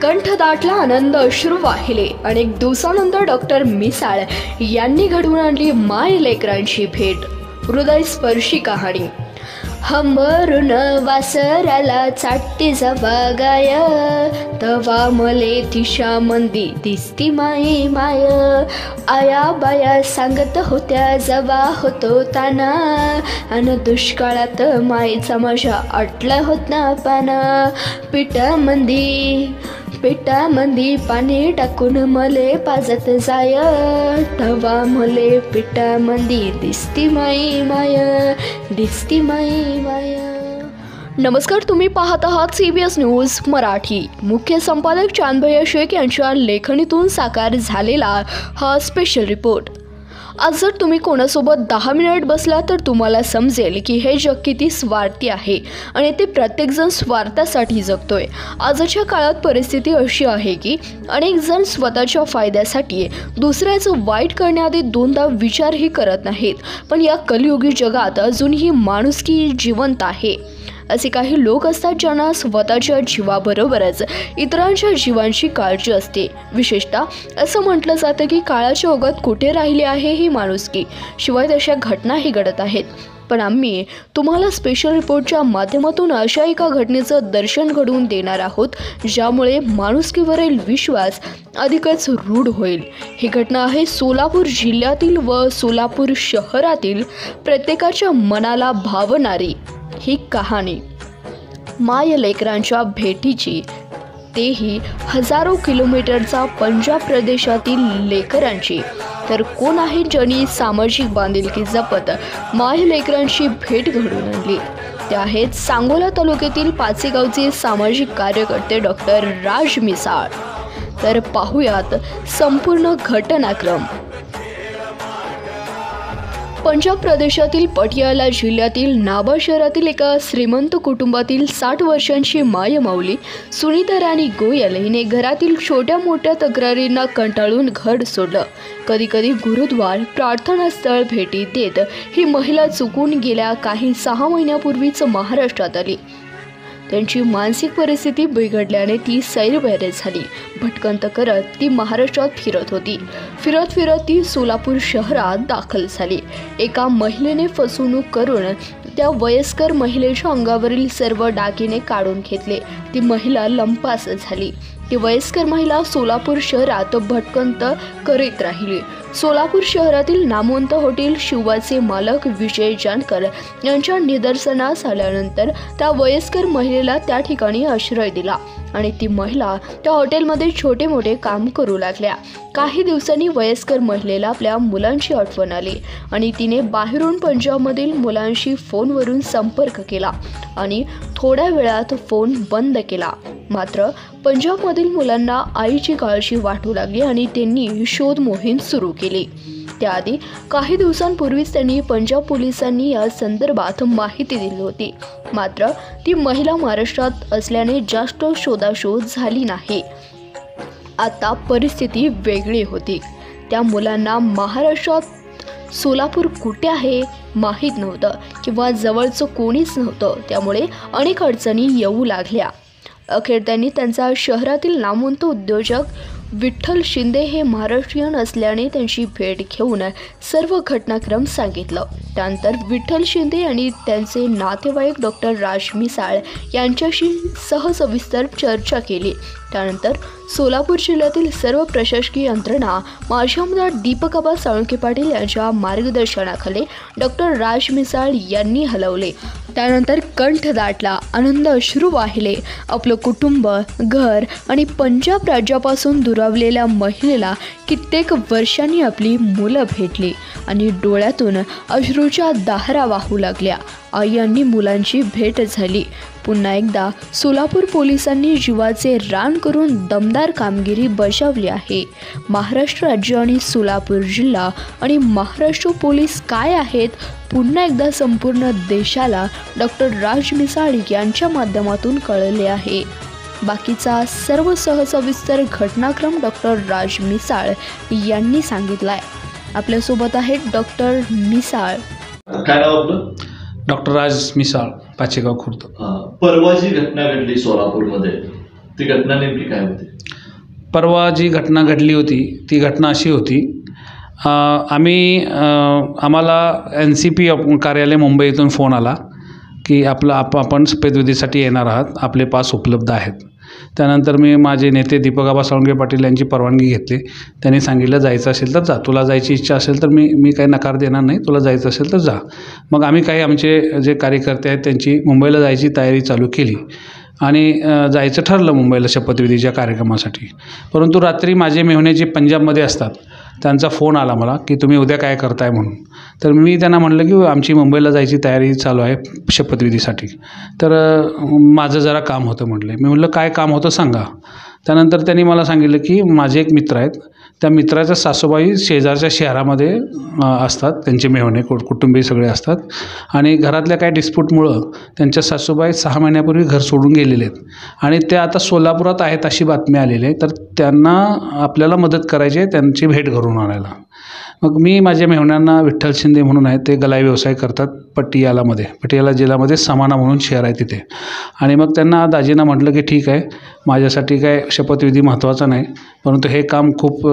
कंठ दाटला, आनंद अश्रू वाहिले. अनेक दिवसानंतर डॉक्टर मिसाळ यांनी घडवून आणली माय लेकरांची भेट. हृदयस्पर्शी कहाणी. हंबरून वासराला चाटते जवागाय, तवा मले तिशा मंदी दिसती माई माय. आया बाया सांगत होत्या जवा होतो ताना, अन दुष्काळात माईचा माझ्या अटला होत ना पाना. पिठामंदी पाणी टाकून मले पाजत जाय, तवा मले पिठामंदी दिसती माई माय, दिसती माई माय. नमस्कार, तुम्ही पाहत आहात CBS न्यूज मराठी. मुख्य संपादक चांदभैया शेख यांच्या लेखणीतून साकार झालेला हा स्पेशल रिपोर्ट. आज जर तुम्ही कोणासोबत 10 मिनिट बसला तर तुम्हाला समजेल की हे जग किती स्वार्थी आहे आणि ते प्रत्येकजण स्वार्थासाठी जगतोय. आजच्या काळात परिस्थिती अशी आहे की अनेक जण स्वतःच्या फायद्यासाठी दुसऱ्याचं वाईट करण्याआधी दोनदा विचारही करत नाहीत. पण या कलियुगी जगात अजूनही माणुसकी जिवंत आहे. असे काही लोक असतात ज्यांना स्वतःच्या जीवाबरोबरच इतरांच्या जीवांची काळजी असते. विशेषतः असं म्हटलं जातं की काळाच्या ओघात कुठे राहिली आहे ही माणुसकी. शिवाय तशा घटनाही घडत आहेत. पण आम्ही तुम्हाला स्पेशल रिपोर्टच्या माध्यमातून अशा एका घटनेचं दर्शन घडवून देणार आहोत ज्यामुळे माणुसकीवरील विश्वास अधिकच रूढ होईल. ही घटना आहे सोलापूर जिल्ह्यातील व सोलापूर शहरातील प्रत्येकाच्या मनाला भावणारी ही कहाणी. माय लेकरांच्या भेटीची, तेही हजारो किलोमीटरचा पंजाब प्रदेशातील लेकरांची. तर कोण आहे ज्यांनी सामाजिक बांधिलकी जपत माय लेकरांची भेट घडवून आणली? ते आहेत सांगोला तालुक्यातील पाचेगावचे सामाजिक कार्यकर्ते डॉक्टर राज मिसाळ. तर पाहूयात संपूर्ण घटनाक्रम. पंजाब प्रदेशातील पटियाला जिल्ह्यातील नाभा शहरातील एका श्रीमंत कुटुंबातील 60 वर्षांची मायमाऊली सुनीता राणी गोयल हिने घरातील छोट्या मोठ्या तक्रारींना कंटाळून घर सोडलं. कधी गुरुद्वार, प्रार्थनास्थळ भेटी देत ही महिला चुकून गेल्या काही 6 महिन्यापूर्वीच महाराष्ट्रात आली. त्यांची मानसिक परिस्थिती बिघडल्याने ती सैरवैर झाली. भटकंत करत ती महाराष्ट्रात फिरत होती. फिरत ती सोलापूर शहरात दाखल झाली. एका महिलेने फसवणूक करून त्या वयस्कर महिलेच्या अंगावरील सर्व दागिने काढून घेतले. ती महिला लंपास झाली. ती वयस्कर महिला सोलापूर शहरात भटकंत करीत राहिली. सोलापूर शहरातील नामवंत हॉटेल शिवाचे मालक विजय जानकर यांच्या निदर्शनास आल्यानंतर त्या वयस्कर महिलेला त्या ठिकाणी आश्रय दिला आणि ती महिला त्या हॉटेलमध्ये छोटे मोठे काम करू लागल्या. काही दिवसांनी वयस्कर महिलेला आपल्या मुलांची आठवण आली आणि तिने बाहेरून पंजाबमधील मुलांशी फोनवरून संपर्क केला आणि थोड्या वेळात फोन बंद केला. मात्र पंजाबमधील मुलांना आईची काळजी वाटू लागली आणि त्यांनी शोध मोहीम सुरू केली. त्याआधी काही दिवसांपूर्वीच त्यांनी पंजाब पोलिसांनी या संदर्भात माहिती दिली होती. मात्र ती महिला महाराष्ट्रात असल्याने जास्त शोधाशोध झाली नाही. आता परिस्थिती वेगळी होती. त्या मुलांना महाराष्ट्रात सोलापूर कुठे आहे माहीत नव्हतं किंवा जवळचं कोणीच नव्हतं. त्यामुळे अनेक अडचणी येऊ लागल्या. अखेर त्यांनी त्यांचा शहरातील नामवंत उद्योजक विठ्ठल शिंदे हे महाराष्ट्रीयन असल्याने त्यांची भेट घेऊन सर्व घटनाक्रम सांगितलं. त्यानंतर विठ्ठल शिंदे आणि त्यांचे नातेवाईक डॉक्टर राज मिसाळ यांच्याशी सविस्तर चर्चा केली. त्यानंतर सोलापूर जिल्ह्यातील सर्व प्रशासकीय यंत्रणा माजी आमदार दीपक साळुंखे पाटील यांच्या मार्गदर्शनाखाली डॉक्टर राज मिसाळ यांनी हलवले. त्यानंतर कंठ दाटला, आनंद अश्रू वाहिले. आपलं कुटुंब, घर आणि पंजाब राज्यापासून दुरावलेल्या महिलेला कित्येक वर्षांनी आपली मुलं भेटली आणि डोळ्यातून अश्रूच्या धारा वाहू लागल्या. आई आणि मुलांची भेट झाली. पुन्हा एकदा सोलापूर पोलिसांनी जीवाचे रान करून दमदार कामगिरी बजावली आहे. महाराष्ट्र राज्य आणि सोलापूर जिल्हा आणि महाराष्ट्र पोलीस काय आहेत पुन्हा एकदा संपूर्ण देशाला डॉक्टर राज मिसाळ यांच्या माध्यमातून कळले आहे. बाकीचा सर्व सविस्तर घटनाक्रम डॉक्टर राज मिसाळ यांनी सांगितलाय. आपल्यासोबत आहेत डॉक्टर मिसाळ. काय नाव आपलं? डॉक्टर राज मिसाळ, पाचेगाव खुर्द. परवा जी घटना घडली सोलापूरमध्ये ती घटना नेमकी काय होती? परवा जी घटना घडली होती ती घटना अशी होती, आम्हाला NCP कार्यालय मुंबई इथून फोन आला की आपण शपथविधीसाठी येणार आहात, आपले पास उपलब्ध आहेत. त्यानंतर मी माझे नेते दीपक साळुंखे पाटील यांची परवानगी घेतली. त्यांनी सांगितलं जायचं असेल तर जा, तुला जायची इच्छा असेल तर मी काही नकार देणार नाही, तुला जायचं असेल तर जा. मग आम्ही काही आमचे जे कार्यकर्ते आहेत त्यांची मुंबईला जायची तयारी चालू केली आणि जायचं ठरलं मुंबईला शपथविधीच्या कार्यक्रमासाठी. परंतु रात्री माझे मेहुणे जे पंजाबमध्ये असतात त्यांचा फोन आला मला की तुम्ही उद्या काय करताय म्हणून. तर मी त्यांना म्हटलं की आमची मुंबईला जायची तयारी चालू आहे शपथविधीसाठी. तर माझं जरा काम होतं म्हटले. मी म्हटलं काय काम होतं सांगा. त्यानंतर त्यांनी मला सांगितलं की माझे एक मित्र आहेत, त्या मित्राच्या सासूबाई शेजारच्या शहरामध्ये असतात, त्यांचे मेहुणे कुटुंबीय सगळे असतात आणि घरातल्या काही डिस्प्यूटमुळं त्यांच्या सासूबाई 6 महिन्यापूर्वी घर सोडून गेलेले आहेत आणि त्या आता सोलापुरात आहेत अशी बातमी आलेली आहे. तर त्यांना आपल्याला मदत करायची आहे, त्यांची भेट घडवून आणायला. मग मी माझ्या मेहुण्यांना विठ्ठल शिंदे म्हणून आहेत, ते गलाई व्यवसाय करतात पटियाला जिल्ह्यामध्ये समाना म्हणून शहर आहे तिथे. आणि मग त्यांना दाजींना म्हटलं की ठीक आहे, माझ्यासाठी काय शपथविधी महत्त्वाचा नाही, परंतु हे काम खूप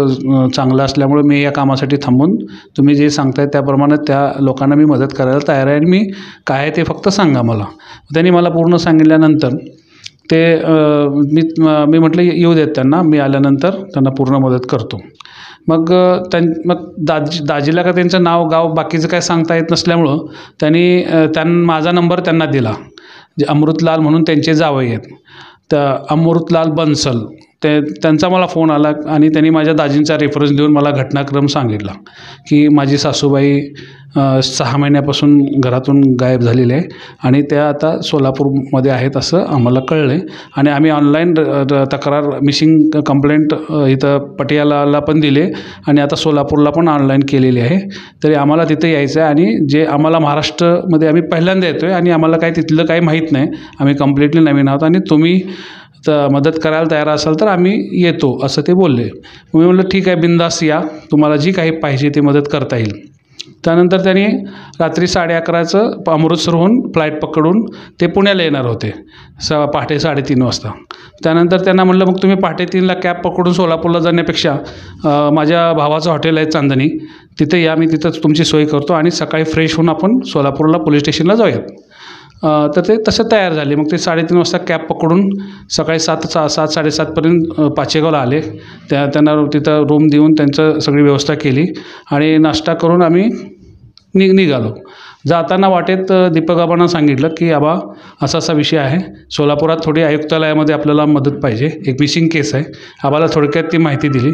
चांगलं असल्यामुळे मी या कामासाठी थांबून तुम्ही जे सांगताय त्याप्रमाणे त्या लोकांना मी मदत करायला तयार आहे आणि मी काय आहे ते फक्त सांगा मला. त्यांनी मला पूर्ण सांगितल्यानंतर ते मी म्हटलं येऊ देत त्यांना, मी आल्यानंतर त्यांना पूर्ण मदत करतो. मग दाजीला का त्यांचं नाव गाव बाकीचं काय सांगता येत नसल्यामुळं त्यांनी माझा नंबर त्यांना दिला. जे अमृतलाल म्हणून त्यांचे जावई आहेत, तर अमृतलाल बन्सल, त्यांचा मला फोन आला आणि त्यांनी माझ्या दाजींचा रेफरन्स देऊन मला घटनाक्रम सांगितला की माझी सासूबाई 6 महिन्यापासून घरातून गायब झालेले आहे आणि त्या आता सोलापूरमध्ये आहेत असं आम्हाला कळलं आहे. आणि आम्ही ऑनलाईन तक्रार मिसिंग कंप्लेंट इथं पटियालाला पण दिले आणि आता सोलापूरला पण ऑनलाईन केलेली आहे. तरी आम्हाला तिथं यायचं आहे आणि जे आम्हाला महाराष्ट्रामध्ये आम्ही पहिल्यांदा येतो आहे आणि आम्हाला काही तिथलं काही माहीत नाही, आम्ही कम्प्लिटली नवीन आहोत आणि तुम्ही तर मदत करायला तयार असाल तर आम्ही येतो असं ते बोलले. मी म्हटलं ठीक आहे, बिंदास या, तुम्हाला जी काही पाहिजे ती मदत करता येईल. त्यानंतर त्यांनी रात्री 11:30 अमृतसरहून फ्लाईट पकडून ते पुण्याला येणार होते पहाटे 3:30 वाजता. त्यानंतर त्यांना म्हटलं मग तुम्ही पहाटे 3ला कॅब पकडून सोलापूरला जाण्यापेक्षा माझ्या भावाचं हॉटेल आहे चांदणी, तिथे या, मी तिथंच तुमची सोय करतो आणि सकाळी फ्रेश होऊन आपण सोलापूरला पोलीस स्टेशनला जाऊयात. तर ते तसं तयार झाले. मग ते 3:30 वाजता कॅब पकडून सकाळी 7-7:30पर्यंत पाचेगावला आले. त्यांना तिथं रूम देऊन त्यांचं सगळी व्यवस्था केली आणि नाश्ता करून आम्ही निघालो. जाताना वाटेत दीपक सांगितलं की आबा असा असा विषय आहे, सोलापुरात थोडी आयुक्तालयामध्ये आपल्याला मदत पाहिजे, एक मिसिंग केस आहे. आबाला थोडक्यात ती माहिती दिली.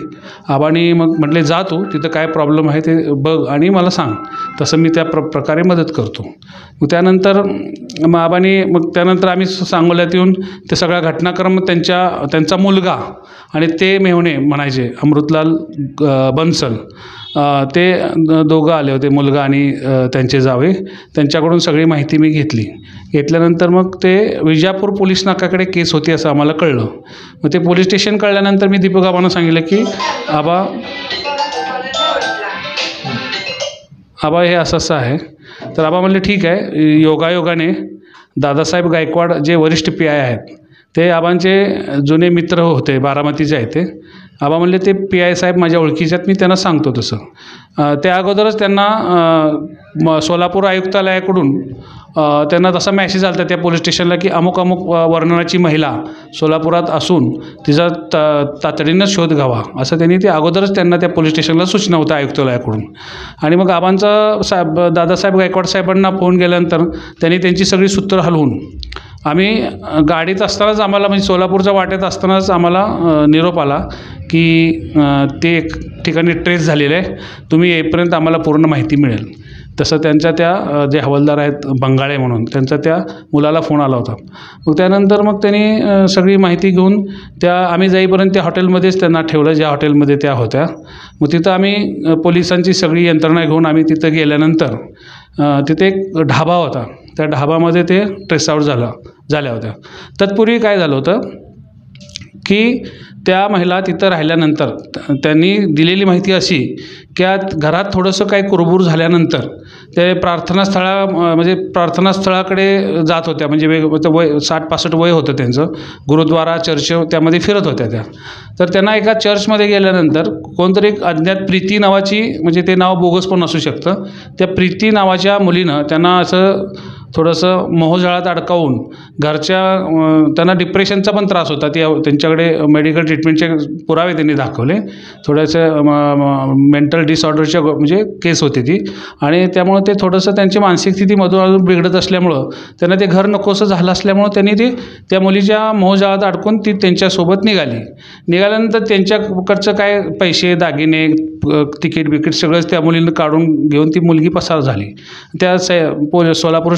आबानी मग म्हटले जा तू, तिथं काय प्रॉब्लेम आहे ते बघ आणि मला सांग, तसं मी त्या प्रकारे मदत करतो. मग त्यानंतर त्यानंतर आम्ही सांगोल्यात येऊन ते सगळा घटनाक्रम त्यांचा मुलगा आणि ते मेहुणे म्हणायचे अमृतलाल बन्सल, ते दोघं आले होते, मुलगा आणि त्यांचे जावे. त्यांच्याकडून सगळी माहिती मी घेतल्यानंतर मग ते विजापूर पोलीस नाकाकडे केस होती असं आम्हाला कळलं. मग ते पोलीस स्टेशन कळल्यानंतर मी दीपक आबांना सांगितलं की आबा हे असं आहे. तर आबा म्हणले ठीक आहे. योगायोगाने दादासाहेब गायकवाड जे वरिष्ठ PI आहेत ते आबांचे जुने मित्र होते, बारामतीचे आहेत ते. आबा म्हणले ते PI साहेब माझ्या ओळखीचे आहेत, मी त्यांना सांगतो तसं. त्या अगोदरच त्यांना सोलापूर आयुक्तालयाकडून त्यांना तसा मॅसेज आला त्या पोलीस स्टेशनला की अमुक वर्णनाची महिला सोलापुरात असून तिचा तातडीनं शोध घ्यावा असं त्यांनी ते अगोदरच त्यांना त्या पोलीस स्टेशनला सूचना होत्या आयुक्तालयाकडून. आणि मग आबांचा दादासाहेब गायकवाड साहेबांना फोन केल्यानंतर त्यांनी त्यांची सगळी सूत्र हलवून आम्ही गाडीत असतानाच आम्हाला म्हणजे सोलापूरच्या वाटेत असतानाच आम्हाला निरोप आला की ते एक ठिकाणी ट्रेस झालेलं आहे, तुम्ही येईपर्यंत आम्हाला पूर्ण माहिती मिळेल. तसं त्यांच्या त्या जे हवालदार आहेत बंगाळे म्हणून, त्यांचा त्या मुलाला फोन आला होता. मग त्यानंतर मग त्यांनी सगळी माहिती घेऊन आम्ही जाईपर्यंत त्या हॉटेलमध्येच त्यांना ठेवलं ज्या हॉटेलमध्ये त्या होत्या. मग तिथं आम्ही पोलिसांची सगळी यंत्रणा घेऊन आम्ही तिथं गेल्यानंतर तिथे एक ढाबा होता, त्या ढाबामध्ये ते ट्रेस आऊट झाल्या होत्या. तत्पूर्वी काय झालं होतं की त्या महिला तिथं राहिल्यानंतर त्यांनी दिलेली माहिती अशी की घरात थोडंसं काही कुरबूर झाल्यानंतर ते म्हणजे प्रार्थनास्थळाकडे जात होत्या. म्हणजे वय 60-65 वय होतं त्यांचं. गुरुद्वारा चर्च त्यामध्ये फिरत होत्या त्या. तर त्यांना एका चर्चमध्ये गेल्यानंतर कोणतरी एक अज्ञात प्रीती नावाची, म्हणजे ते नाव बोगस पण असू शकतं, त्या प्रीती नावाच्या मुलीनं त्यांना असं थोडंसं मोहजाळात अडकावून त्यांना डिप्रेशनचा पण त्रास होता. त्यांच्याकडे मेडिकल ट्रीटमेंटचे पुरावे त्यांनी दाखवले. थोडंसं मेंटल डिसऑर्डरच्या म्हणजे केस होती ती, आणि त्यामुळे ते थोडंसं त्यांची मानसिक स्थिती मधून बिघडत असल्यामुळं त्यांना ते घर नकोसं झालं असल्यामुळं त्यांनी त्या मुलीच्या मोहजाळात अडकून ती त्यांच्यासोबत निघाल्यानंतर त्यांच्याकडचं काय पैसे दागिने तिकीट सगळंच त्या मुलीनं काढून घेऊन ती मुलगी पसार झाली. त्या सोलापूर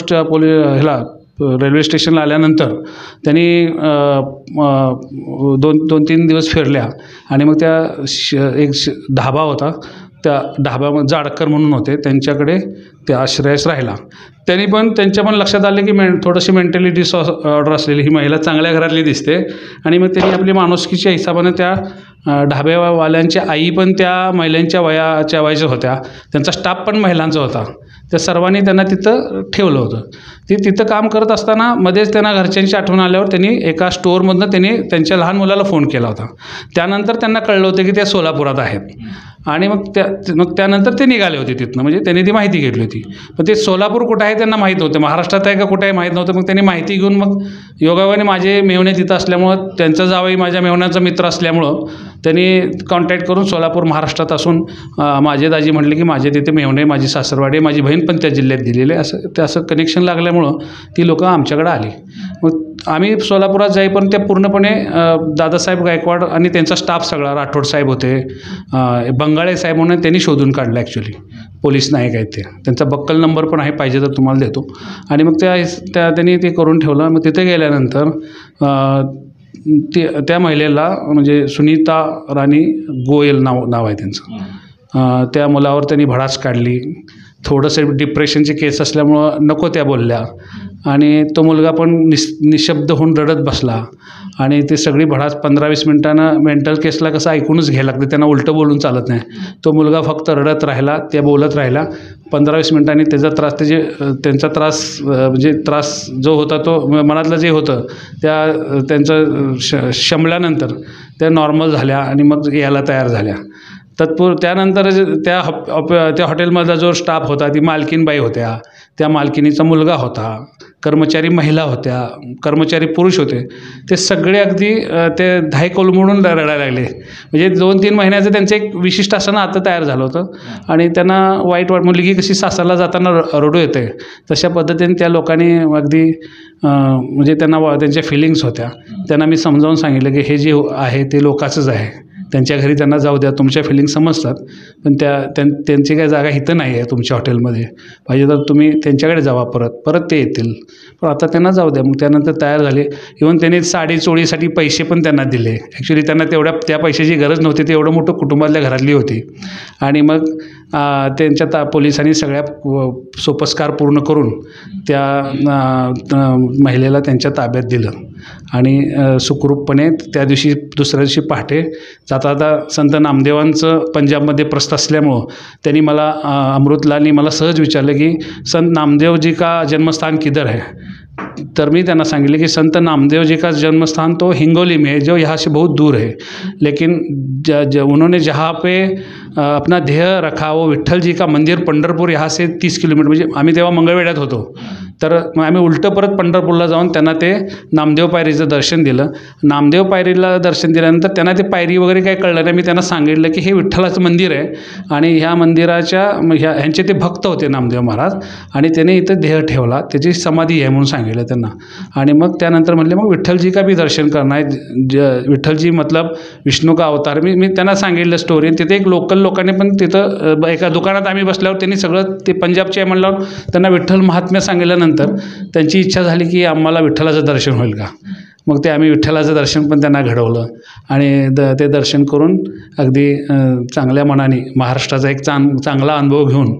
रेल्वे स्टेशनला आल्यानंतर त्यांनी 2-3 दिवस फिरल्या आणि मग एक ढाबा होता, त्या ढाब्यामध्ये जाडकर म्हणून होते, त्यांच्याकडे ते आश्रयास राहिला. त्यांच्या पण लक्षात आले की थोडीशी मेंटली डिसऑर्डर असलेली ही महिला चांगल्या घरातली दिसते, आणि मग त्यांनी आपली माणुसकीच्या हिसाबानं त्या ढाब्यावाल्यांची आई पण त्या महिलांच्या वयाच्या होत्या, त्यांचा स्टाफ पण महिलांचा होता. त्या सर्वांनी त्यांना तिथं ठेवलं होतं. तिथं काम करत असताना मध्येच त्यांना घरच्यांची आठवण आल्यावर त्यांनी एका स्टोअरमधनं त्यांच्या लहान मुलाला फोन केला होता. त्यानंतर त्यांना कळलं होतं की त्या सोलापुरात आहेत, आणि मग त्यानंतर ते निघाले होते तिथनं. म्हणजे त्यांनी ती माहिती घेतली होती. पण ते सोलापूर कुठं आहे त्यांना माहीत नव्हतं, महाराष्ट्रात आहे का कुठं आहे माहीत नव्हतं. मग त्यांनी माहिती घेऊन मग योगायोगाने माझे मेव्हणे तिथं असल्यामुळं, त्यांचा जावई माझ्या मेव्हण्याचा मित्र असल्यामुळं त्यांनी कॉन्टॅक्ट करून सोलापूर महाराष्ट्रात असून माझे दाजी म्हटले की माझे तिथे मेव्हणे, माझी सासरवाडी, माझी बहीण पण त्या जिल्ह्यात दिलेले, असं कनेक्शन लागल्यामुळं ती लोकं आमच्याकडे आली. मग आम्ही सोलापुरात जाईपर्यंत त्या पूर्णपणे दादासाहेब गायकवाड आणि त्यांचा स्टाफ सगळा, राठोड साहेब होते, बंगाळे साहेब म्हणून त्यांनी शोधून काढलं. ॲक्च्युली पोलीस नाईक आहेत ते, त्यांचा बक्कल नंबर पण आहे, पाहिजे तर तुम्हाला देतो. आणि मग त्यांनी ते करून ठेवलं. मग तिथे गेल्यानंतर त्या महिलेला, म्हणजे सुनीता राणी गोयल नाव आहे त्यांचं, त्या मुलावर त्यांनी भडास काढली. थोडंसं डिप्रेशनची केस असल्यामुळं नको त्या बोलल्या, आणि तो मुलगा पण निशब्द होऊन रडत बसला. आणि ते सगळी भडास 15-20 मिनिटानं, मेंटल केसला कसं ऐकूनच घ्यायला लागतं, त्यांना उलटं बोलून चालत नाही. तो मुलगा फक्त रडत राहिला, त्या बोलत राहिला. 15-20 मिनिटांनी त्यांचा त्रास म्हणजे त्रास जो होता तो मनातलं जे होतं त्यांचं शमल्यानंतर त्या नॉर्मल झाल्या आणि मग यायला तयार झाल्या. त्यानंतर त्या हॉटेलमधला जो स्टाफ होता, ती मालकीनबाई होत्या, त्या मालकिनीचा मुलगा होता, कर्मचारी महिला होत्या, कर्मचारी पुरुष होते. ते सगळे अगदी ते धाय कोलमडून रडायला लागले. म्हणजे 2-3 महिन्याचं त्यांचं एक विशिष्ट असं नातं तयार झालं होतं, आणि त्यांना वाईट मुलगी कशी सासरला जाताना रडू येते, तशा पद्धतीने त्या लोकांनी अगदी म्हणजे त्यांच्या फिलिंग्स होत्या. त्यांना मी समजावून सांगितलं की हे जे आहे ते लोकाचंच आहे, त्यांच्या घरी त्यांना जाऊ द्या, तुमच्या फिलिंग समजतात, पण त्यांची काही जागा इथं नाही आहे तुमच्या हॉटेलमध्ये, पाहिजे तर तुम्ही त्यांच्याकडे जावा, परत ते येतील, पण आता त्यांना जाऊ द्या. मग त्यानंतर तयार झाले. इव्हन त्यांनी साडी चोळीसाठी पैसे पण त्यांना दिले. ॲक्च्युली त्यांना त्या पैशाची गरज नव्हती, ते एवढं मोठं कुटुंबातल्या घरातली होती. आणि मग त्यांच्या पोलिसांनी सगळ्या सोपस्कार पूर्ण करून त्या महिलेला त्यांच्या ताब्यात दिलं, आणि सुखरूपपणे त्या दिवशी दुसऱ्या दिवशी पहाटे जाता संत नामदेवांचं पंजाबमध्ये प्रस्थ असल्यामुळं त्यांनी मला अमृतलालनी मला सहज विचारलं की संत नामदेव जी का जन्मस्थान किधर है. तर मी त्यांना सांगितले की संत नामदेव जी का जन्मस्थान तो हिंगोली में है, जो यहाँ से बहुत दूर है, लेकिन उन्होंने जहाँ पे अपना ध्येय रखा वो विठ्ठल जी का मंदिर पंढरपूर यहाँ से 30 किलोमीटर, म्हणजे आम्ही तेव्हा मंगळवेढ्यात होतो, तर आम्ही उलटं परत पंढरपूरला जाऊन त्यांना ते नामदेव पायरीचं दर्शन दिलं. नामदेव पायरीला दर्शन दिल्यानंतर त्यांना ते पायरी वगैरे काही कळलं नाही. मी त्यांना सांगितलं की हे विठ्ठलाचं मंदिर आहे, आणि ह्या मंदिराच्या ह्यांचे ते भक्त होते नामदेव महाराज, आणि त्याने इथं ध्येय ठेवला, त्याची समाधी आहे म्हणून सांगितलं त्यांना. आणि मग त्यानंतर म्हणले मग विठ्ठलजी का भी दर्शन करणार आहे, विठ्ठलजी मतलब विष्णू का अवतार. मी त्यांना सांगितलं स्टोरी. तिथे एक लोकल लोकांनी पण तिथं एका दुकानात आम्ही बसल्यावर त्यांनी सगळं ते पंजाबचे आहे म्हणल्यावर त्यांना विठ्ठल महात्म्य सांगितल्यानंतर त्यांची इच्छा झाली की आम्हाला विठ्ठलाचं दर्शन होईल का. मग ते आम्ही विठ्ठलाचं दर्शन पण त्यांना घडवलं आणि ते दर्शन करून अगदी चांगल्या मनाने महाराष्ट्राचा एक चांगला अनुभव घेऊन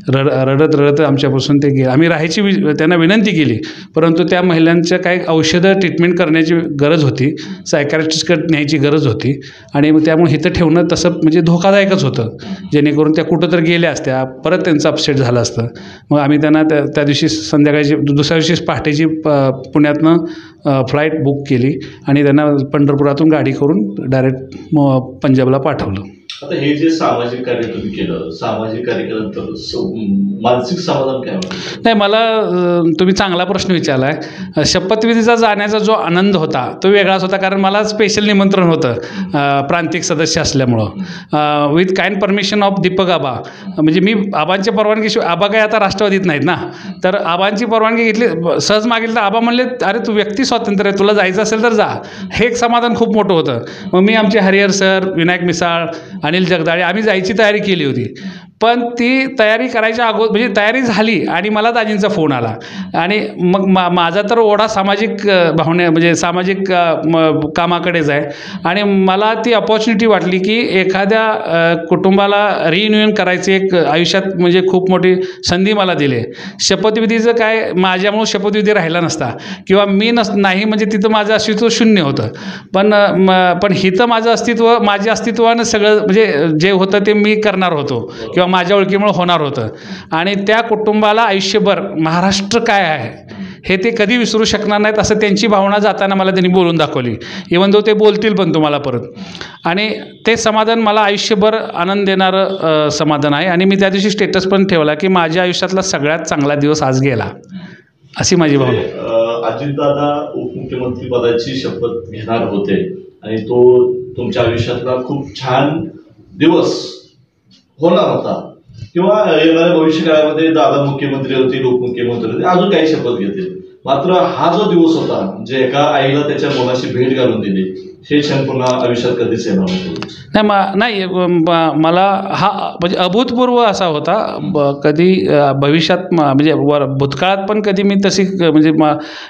रडत रडत आमच्यापासून ते गेले. आम्ही राहायची त्यांना विनंती केली, परंतु त्या महिलांच्या काही औषधं ट्रीटमेंट करण्याची गरज होती, सायकॅट्रिस्टकडे न्यायची गरज होती आणि त्यामुळे इथं ठेवणं तसं म्हणजे धोकादायकच होतं, जेणेकरून त्या कुठं तर गेल्या असत्या, परत त्यांचं अपसेट झालं असतं. मग आम्ही त्यांना त्या दिवशी संध्याकाळची दुसऱ्या दिवशी पहाटेची पुण्यातनं फ्लाईट बुक केली आणि त्यांना पंढरपुरातून गाडी करून डायरेक्ट पंजाबला पाठवलं. आता हे जे सामाजिक कार्य तुम्ही केलं, सामाजिक कार्य केल्यानंतर मानसिक समाधान काय होतं? नाही, मला तुम्ही चांगला प्रश्न विचारला आहे. शपथविधीचा जाण्याचा जो आनंद होता तो वेगळाच होता, कारण मला स्पेशल निमंत्रण होतं प्रांतिक सदस्य असल्यामुळं, with kind permission of Deepak Aba. म्हणजे मी आबांच्या परवानगीशिवाय, आबा काय आता राष्ट्रवादीत नाहीत ना, तर आबांची परवानगी घेतली, सहज मागितली तर आबा म्हणले अरे तू व्यक्ती स्वातंत्र्य आहे, तुला जायचं असेल तर जा. हे एक समाधान खूप मोठं होतं. मग मी आमचे हरिहर सर, विनायक मिसाळ, अनिल जगदाळे आम्ही जायची तयारी केली होती, पण ती तयारी करायच्या अगोदर म्हणजे तयारी झाली आणि मला दाजींचा फोन आला आणि मग माझा तर ओढा सामाजिक भावने म्हणजे सामाजिक कामाकडेच आहे आणि मला ती अपॉर्च्युनिटी वाटली की एखाद्या कुटुंबाला रियुनियन करायची एक आयुष्यात म्हणजे खूप मोठी संधी मला दिली. शपथविधीचं काय माझ्यामुळं शपथविधी राहिला नसता किंवा मी नाही म्हणजे तिथं माझं अस्तित्व शून्य होतं, पण हिथं माझं अस्तित्व माझ्या अस्तित्वानं सगळं म्हणजे जे होतं ते मी करणार होतो किंवा माझ्या ओळखीमुळे होणार होतं आणि त्या कुटुंबाला आयुष्यभर महाराष्ट्र काय आहे हे ते कधी विसरू शकणार नाहीत असं त्यांची भावना जाताना मला त्यांनी बोलून दाखवली. इवन दो ते बोलतील पण तुम्हाला परत, आणि ते समाधान मला आयुष्यभर आनंद देणारं समाधान आहे. आणि मी त्या दिवशी स्टेटस पण ठेवला की माझ्या आयुष्यातला सगळ्यात चांगला दिवस आज गेला, अशी माझी भावना. अजितदादा उपमुख्यमंत्री पदाची शपथ घेणार होते आणि तो तुमच्या आयुष्यातला खूप छान दिवस होणार होता किंवा येणाऱ्या भविष्यकाळामध्ये दादा मुख्यमंत्री होतील, उपमुख्यमंत्री होतील, अजून काही शपथ घेतील. मात्र हा जो दिवस होता जे एका आईला त्याच्या मुलाची भेट घालून दिली, हे क्षण पुन्हा आयुष्यात कधीच येणार नाही. मला हा म्हणजे अभूतपूर्व असा होता. कधी भविष्यात म्हणजे भूतकाळात पण कधी मी तशी म्हणजे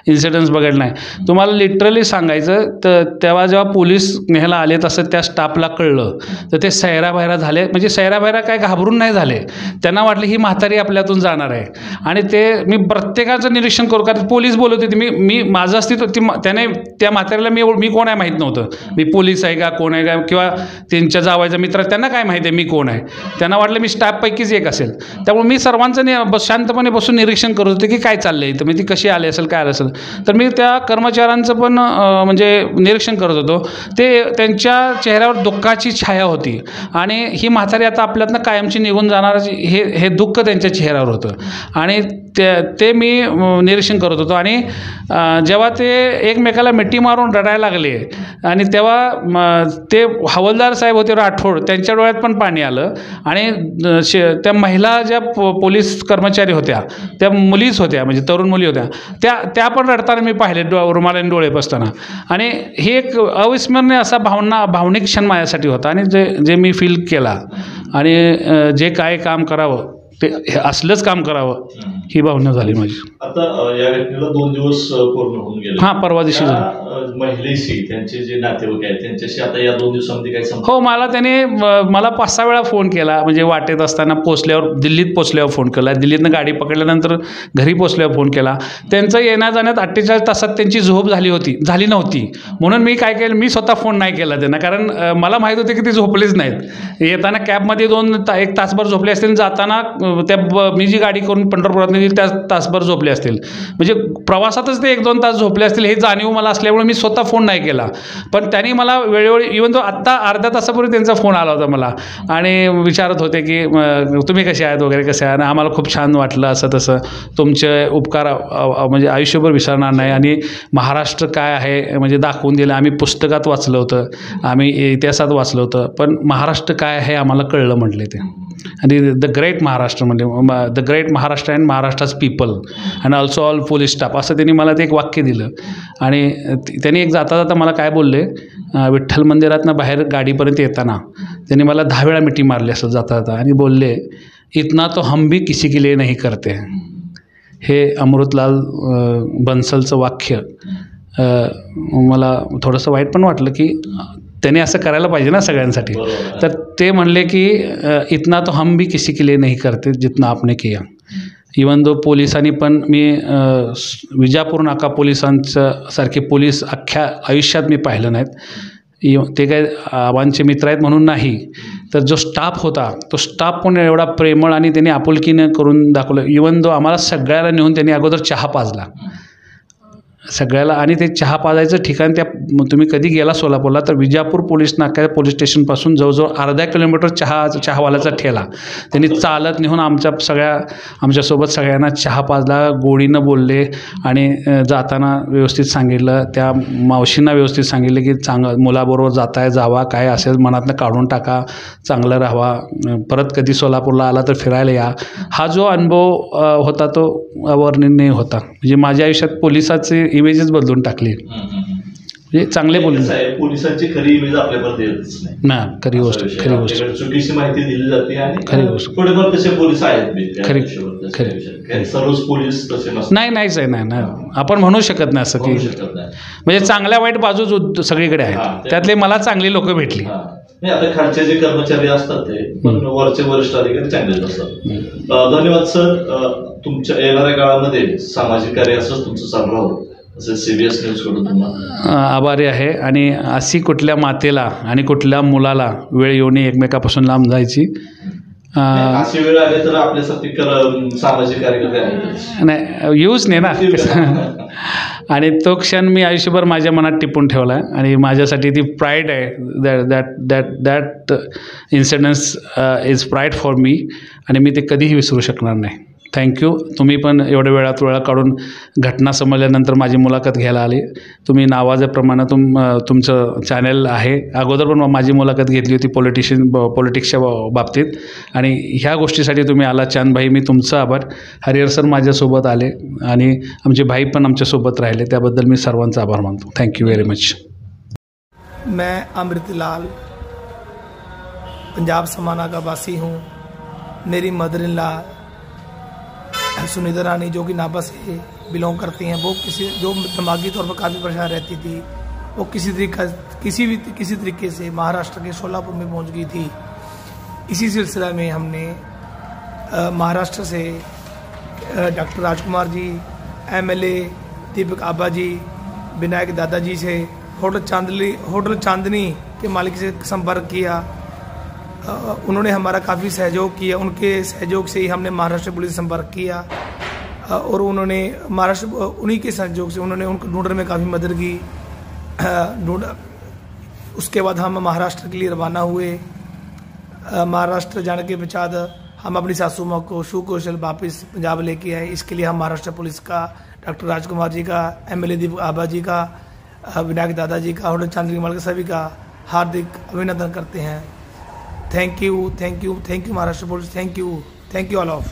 इन्सिडन्स बघितलं नाही. तुम्हाला लिटरली सांगायचं तर तेव्हा जेव्हा पोलीस न्यायला आले तसं त्या स्टाफला कळलं तर ते सैराभैरा झाले. म्हणजे सैराभैरा काय घाबरून नाही झाले, त्यांना वाटलं ही म्हातारी आपल्यातून जाणार आहे. आणि ते मी प्रत्येकाचं निरीक्षण करू, कारण पोलीस बोलत होते, मी माझं अस्तित्व त्याने त्या म्हातारीला मी कोण आहे माहीत नव्हतं, मी पोलीस आहे का कोण आहे का किंवा त्यांच्या जावायचा मित्र त्यांना काय माहिती आहे मी कोण आहे. त्यांना वाटलं मी स्टाफपैकीच एक असेल. त्यामुळे मी सर्वांचं शांतपणे बसून निरीक्षण करत होते की काय चाललं आहे, तर मी ती कशी आले असेल काय आलं असेल. तर मी त्या कर्मचाऱ्यांचं पण म्हणजे निरीक्षण करत होतो. ते त्यांच्या चेहऱ्यावर दुःखाची छाया होती आणि ही म्हातारी आता आपल्यातनं कायमची निघून जाणार हे दुःख त्यांच्या चेहऱ्यावर होतं आणि ते मी निरीक्षण करत होतो. आणि जेव्हा ते एकमेकाला मिठी मारून रडायला लागले आणि तेव्हा ते हवालदार साहेब होते राठोड, त्यांच्या डोळ्यात पण पाणी आलं. आणि त्या महिला ज्या पोलीस कर्मचारी होत्या त्या मुलीच होत्या, म्हणजे तरुण मुली होत्या, त्या पण रडताना मी पाहिले रुमालाने डोळे बसताना. आणि हे एक अविस्मरणीय असा भावनिक क्षण माझ्यासाठी होता आणि जे मी फील केला आणि जे काय काम करावं ते असलंच काम करावं ही भावना झाली माझी. आता या घटनेला 2 दिवस पूर्ण होऊन गेले. हां, परवा दिवशी महिलेशी त्यांचे जे नातेवाईक आहेत त्यांच्याशी आता या 2 दिवसांमध्ये काही संपर्क? हो, मला 5-6 वेळा फोन केला. म्हणजे वाटेत असताना दिल्लीत पोचल्यावर फोन केला, दिल्लीतनं गाडी पकडल्यानंतर घरी पोचल्यावर फोन केला. त्यांचं येण्या जाण्यात 48 तासात त्यांची झोप झाली नव्हती. म्हणून मी काय केलं, मी स्वतः फोन नाही केला त्यांना, कारण मला माहीत होते की ते झोपलेच नाहीत. येताना कॅबमध्ये 1 तासभर झोपले असतील, जाताना मी जी गाडी करून पंढरपुरात नेली त्या तासभर झोपले असतील. म्हणजे प्रवासातच ते 1-2 तास झोपले असतील हे जाणीव मला असल्यामुळे मी स्वतः फोन नाही केला. पण त्यांनी मला वेळोवेळी, इवन तो आत्ता अर्ध्या तासापूर्वी त्यांचा फोन आला होता मला आणि विचारत होते की तुम्ही कसे आहेत वगैरे, कसे आहे. आणि आम्हाला खूप छान वाटलं असं तसं, तुमचे उपकार म्हणजे आयुष्यभर विसरणार नाही. आणि महाराष्ट्र काय आहे म्हणजे दाखवून दिलं. आम्ही पुस्तकात वाचलं होतं, आम्ही इतिहासात वाचलं होतं, पण महाराष्ट्र काय आहे आम्हाला कळलं म्हटले ते. आणि द ग्रेट महाराष्ट्र म्हणजे द ग्रेट महाराष्ट्र अँड महाराष्ट्राच people and also all police staff, असं त्यांनी मला ते एक वाक्य दिलं. आणि त्यांनी एक जाता मला काय बोलले, विठ्ठल मंदिरातनं बाहेर गाडीपर्यंत येताना त्यांनी मला 10 वेळा मिठी मारली असं जाता आणि बोलले, इतना तो हम भी किसी के लिए नहीं करते. हे अमृतलाल बन्सलचं वाक्य मला थोडंसं वाईट पण वाटलं की त्याने असं करायला पाहिजे ना सगळ्यांसाठी. बरोबर. तर ते म्हणले की इतना तो हम भी किसी के लिए नहीं करते जितना आपने किया. इवन दो पोलिसांनी पण मी विजापूर नाका पोलिसांचं सारखे पोलीस अख्ख्या आयुष्यात मी पाहिलं नाहीत. ते काय आबांचे मित्र आहेत म्हणून नाही, तर जो स्टाफ होता तो स्टाफ पण एवढा प्रेमळ आणि त्यांनी आपुलकीनं करून दाखवलं. इवन दो आम्हाला सगळ्याला नेऊन त्यांनी अगोदर चहा पाजला सगळ्याला. आणि ते चहा पाजायचं ठिकाण तुम्ही कधी गेला सोलापूरला तर विजापूर पोलीस नाका पोलीस स्टेशनपासून जवळजवळ अर्धा किलोमीटर चहावाल्याचा ठेला त्यांनी चालत नेऊन आमच्यासोबत सगळ्यांना चहा पाजला, गोडीनं बोलले आणि जाताना व्यवस्थित सांगितलं. त्या मावशींना व्यवस्थित सांगितलं की मुलाबरोबर जावा, काय असेल मनातनं काढून टाका, चांगलं राहावा, परत कधी सोलापूरला आला तर फिरायला या. हा जो अनुभव होता तो अवर्णनीय होता. म्हणजे माझ्या आयुष्यात पोलिसाचे इमेजच बदलून टाकली. म्हणजे चांगले पोलिसांची खरी इमेज आपल्यापर्यंत येतच नाही ना. खरी गोष्ट चुकीची माहिती दिली जाते आणि खरी गोष्ट. थोडेफार तसे पोलीस आहेत खरी सर्वच पोलीस तसे नसतात. नाहीच आहे. नाही आपण म्हणू शकत नाही असं की म्हणजे चांगल्या वाईट बाजू सगळीकडे आहेत. त्यातले मला चांगली लोक भेटली. आता खालचे जे कर्मचारी असतात ते पण वरचे वरिष्ठ अधिकारी चांगलेच असतात. धन्यवाद सर. तुमच्या येणाऱ्या काळामध्ये सामाजिक कार्य असंच तुमचं चालू राहावं असं CBS न्यूज कडून तुम्हाला आभारी आहे. आणि अशी कुठल्या मातेला आणि कुठल्या मुलाला वेळ येऊ नये एकमेकापासून लांब जायची. अशी वेळ आली तर आपल्यासाठी सामाजिक कार्यकर्ते आहेत नाही येऊच नाही ना. आणि तो क्षण मी आयुष्यभर माझ्या मनात टिपून ठेवला आहे आणि माझ्यासाठी ती प्राईड आहे. That incidence is pride for me आणि मी ते कधीही विसरू शकणार नाही. थँक्यू. तुम्ही पण एवढ्या वेळा काढून घटना समजल्यानंतर माझी मुलाखत घ्यायला आली. तुम्ही नावाजाप्रमाणे तुमचं चॅनल आहे. अगोदर पण माझी मुलाखत घेतली होती पॉलिटिक्सच्या बाबतीत आणि ह्या गोष्टीसाठी तुम्ही आला. चांदभाई मी तुमचा आभार. हरिहर सर माझ्यासोबत आले आणि आमचे भाई पण आमच्यासोबत राहिले, त्याबद्दल मी सर्वांचा आभार मानतो. Thank you very much. मैं अमृतलाल पंजाब समाना का वासी हूँ. मेरी मदर इन लॉ सुनीता रानी जो कि नाभा से बिलोंग करती हैं, वो जो दिमागी तौर पर काफ़ी परेशान रहती थी, वो किसी तरीके से महाराष्ट्र के सोलापुर में पहुंच गई थी. इसी सिलसिला में हमने महाराष्ट्र से डॉक्टर राजकुमार जी, MLA दीपक आबा जी, विनायक दादाजी से होटल चांदनी के मालिक से संपर्क किया. उन्होंने हमारा काफ़ी सहयोग किया. उनके सहयोग से ही हमने महाराष्ट्र पुलिस से संपर्क किया और उन्हीं के सहयोग से उन्होंने उनको ढूंढने में काफ़ी मदद की. उसके बाद हम महाराष्ट्र के लिए रवाना हुए. महाराष्ट्र जाने के पश्चात हम अपनी सासू माँ को सुकुशल वापस पंजाब लेके आए. इसके लिए हम महाराष्ट्र पुलिस का, डॉक्टर राजकुमार जी का, MLA दीपक आबा जी का, विनायक दादाजी का, होटल चांदनी मालिक सभी का हार्दिक अभिनंदन करते हैं. Thank you Maharashtra police. Thank you all of.